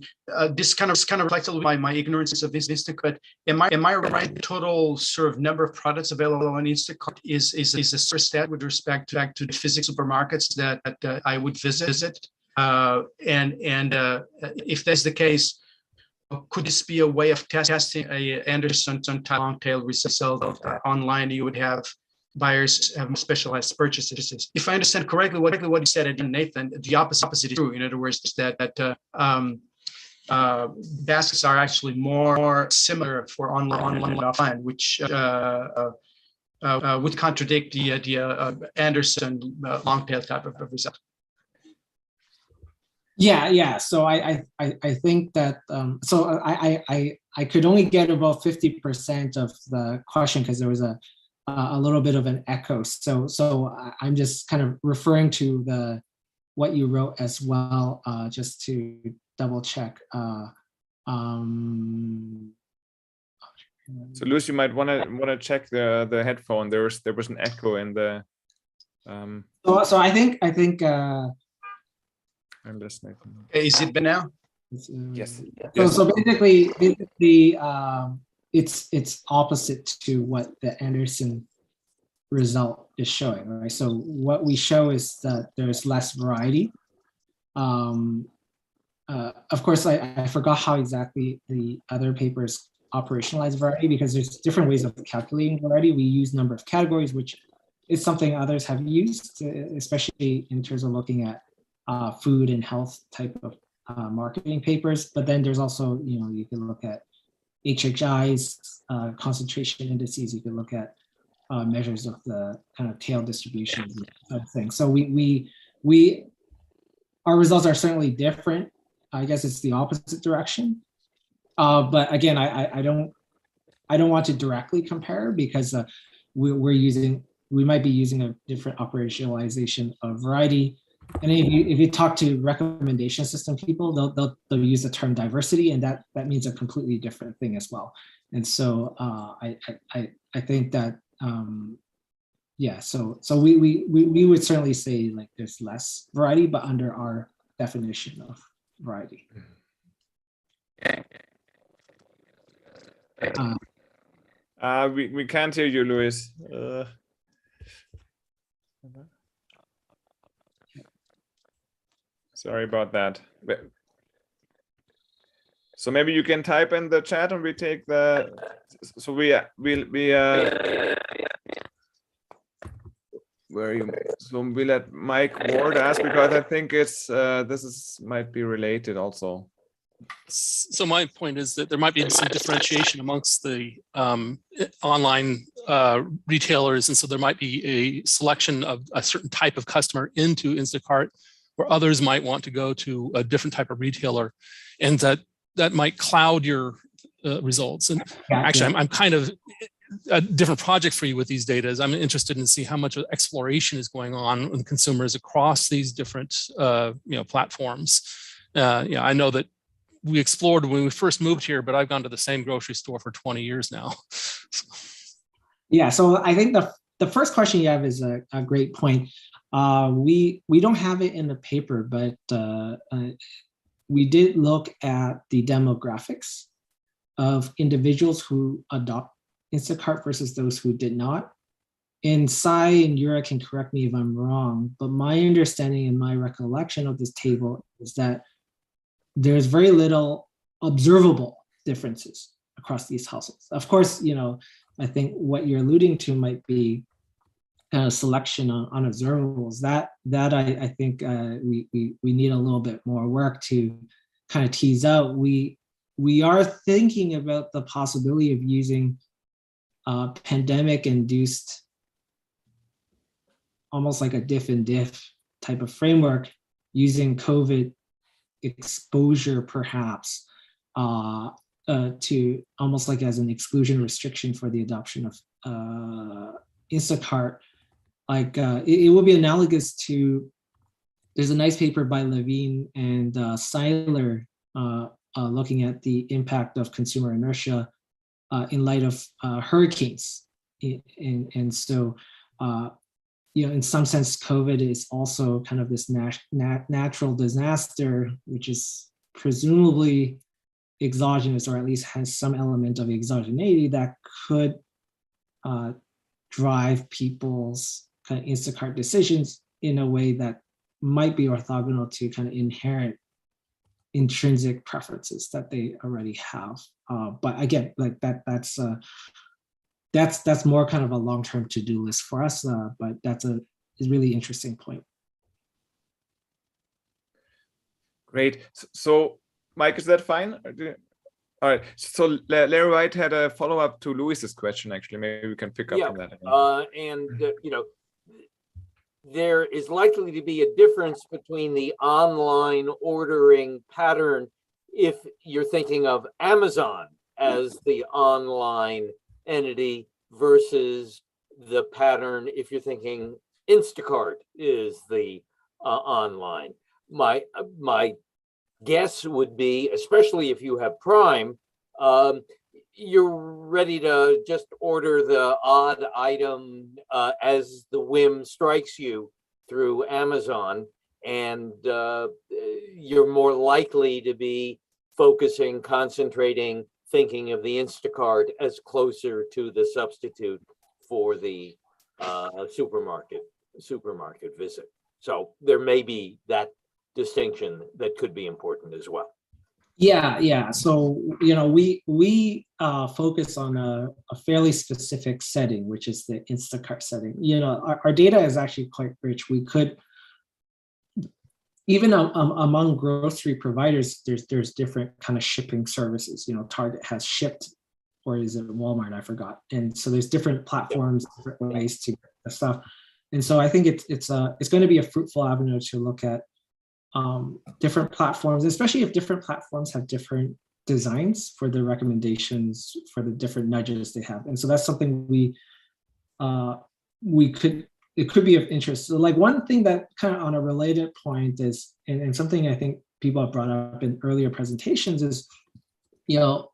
This kind of reflects a little bit my ignorance of Instacart. Am I right? The total sort of number of products available on Instacart is a stat with respect to the physical supermarkets that I would visit. And if that's the case, could this be a way of testing a Anderson long tail resale online? You would have buyers have more specialized purchases. If I understand correctly, what you said, Nathan, the opposite is true. In other words, that baskets are actually more similar for online and offline, which would contradict the Anderson long tail type of result. Yeah. So I think that so I I could only get about 50% of the question because there was a little bit of an echo. So I'm just kind of referring to what you wrote as well, just to double check. So Lucy, you might want to check the headphone. There was an echo in the. So I think. I'm listening. Is it better now? Yes. So basically, it's opposite to what the Anderson result is showing, right? So what we show is that there's less variety. Of course, I forgot how exactly the other papers operationalize variety, because there's different ways of calculating variety. We use number of categories, which is something others have used, especially in terms of looking at food and health type of marketing papers. But then there's also, you can look at HHIs, concentration indices. You can look at measures of the kind of tail distributions and things. So our results are certainly different. I guess it's the opposite direction. But again, I don't want to directly compare, because we might be using a different operationalization of variety. And if you talk to recommendation system people, they'll use the term diversity, and that means a completely different thing as well. And so I think that so we would certainly say like there's less variety, but under our definition of variety. We can't hear you, Luis. Sorry about that. So maybe you can type in the chat and we take the. So where are you? So we let Mike Ward ask, because I think it's might be related also. So my point is that there might be some differentiation amongst the online retailers, and so there might be a selection of a certain type of customer into Instacart, where others might want to go to a different type of retailer, and that might cloud your results. And actually, I'm kind of a different project for you with these data. Is I'm interested in see how much exploration is going on with consumers across these different platforms. I know that we explored when we first moved here, but I've gone to the same grocery store for 20 years now. Yeah, so I think the first question you have is a great point. We don't have it in the paper, but we did look at the demographics of individuals who adopt Instacart versus those who did not. And Sai and Jura can correct me if I'm wrong, but my understanding and my recollection of this table is that there's very little observable differences across these households. Of course, I think what you're alluding to might be kind of selection on observables. That I think we need a little bit more work to kind of tease out. We are thinking about the possibility of using pandemic-induced, almost like a diff and diff type of framework, using COVID exposure perhaps to almost like as an exclusion restriction for the adoption of Instacart. Like it will be analogous to, there's a nice paper by Levine and Seiler looking at the impact of consumer inertia in light of hurricanes. And so, in some sense, COVID is also kind of this natural disaster, which is presumably exogenous, or at least has some element of exogeneity that could drive people's kind of Instacart decisions in a way that might be orthogonal to kind of inherent intrinsic preferences that they already have. But again, like that's more kind of a long-term to-do list for us, but that's a really interesting point. Great. So Mike, is that fine? All right. So Larry White had a follow-up to Luis's question, actually. Maybe we can pick up on that. There is likely to be a difference between the online ordering pattern if you're thinking of Amazon as the online entity versus the pattern if you're thinking Instacart is the online. My guess would be, especially if you have Prime, you're ready to just order the odd item as the whim strikes you through Amazon, and you're more likely to be focusing, concentrating, thinking of the Instacart as closer to the substitute for the supermarket visit. So there may be that distinction that could be important as well. Yeah. So, we focus on a fairly specific setting, which is the Instacart setting. Our data is actually quite rich. We could, even among grocery providers, there's different kind of shipping services. Target has Shipped, or is it Walmart? I forgot. And so there's different platforms, different ways to get the stuff. And so I think it's going to be a fruitful avenue to look at different platforms, especially if different platforms have different designs for the recommendations, for the different nudges they have. And so that's something it could be of interest. So like one thing that kind of on a related point is, and something I think people have brought up in earlier presentations is, an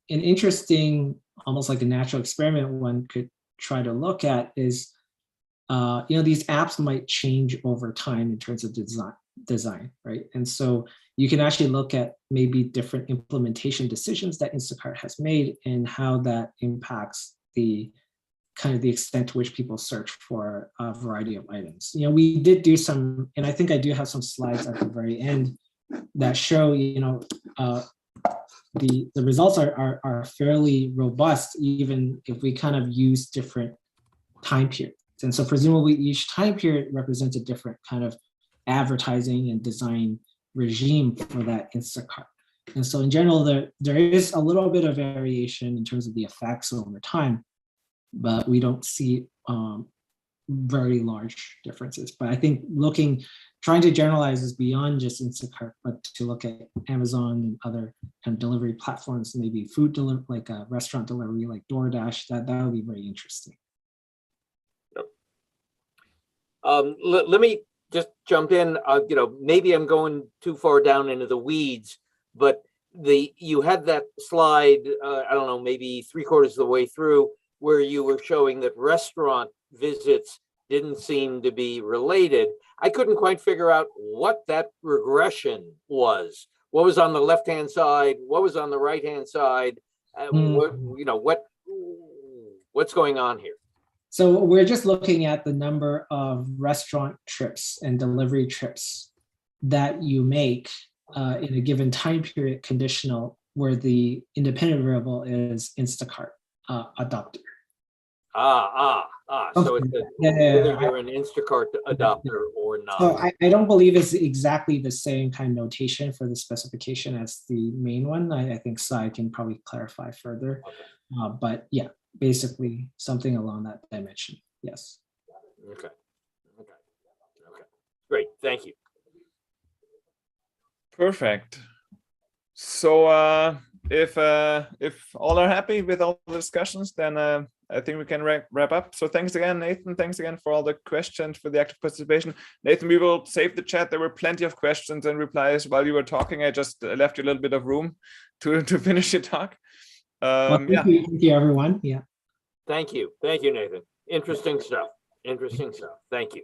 interesting, almost like a natural experiment one could try to look at is, these apps might change over time in terms of design, right? And so you can actually look at maybe different implementation decisions that Instacart has made and how that impacts the kind of the extent to which people search for a variety of items. We did do some, and I think I do have some slides at the very end that show, the results are fairly robust, even if we kind of use different time periods. And so presumably each time period represents a different kind of advertising and design regime for that Instacart. And so in general, there is a little bit of variation in terms of the effects over time, but we don't see very large differences. But I think trying to generalize is beyond just Instacart, but to look at Amazon and other kind of delivery platforms, maybe food delivery, like a restaurant delivery, like DoorDash, that would be very interesting. Let me just jump in. Maybe I'm going too far down into the weeds, but you had that slide, I don't know, maybe 3/4 of the way through, where you were showing that restaurant visits didn't seem to be related. I couldn't quite figure out what that regression was. What was on the left-hand side? What was on the right-hand side? What's going on here? So we're just looking at the number of restaurant trips and delivery trips that you make in a given time period conditional, where the independent variable is Instacart adopter. So it's whether you're an Instacart adopter or not. So I don't believe it's exactly the same kind of notation for the specification as the main one. I think Sai can probably clarify further. Okay. But yeah, basically something along that dimension. Yes. Okay. Great. Thank you. Perfect. So if all are happy with all the discussions, then I think we can wrap up. So thanks again, Nathan. Thanks again for all the questions, for the active participation. Nathan, we will save the chat. There were plenty of questions and replies while you were talking. I just left you a little bit of room to finish your talk. Thank you, everyone. Yeah. Thank you, Nathan. Interesting stuff. Thank you.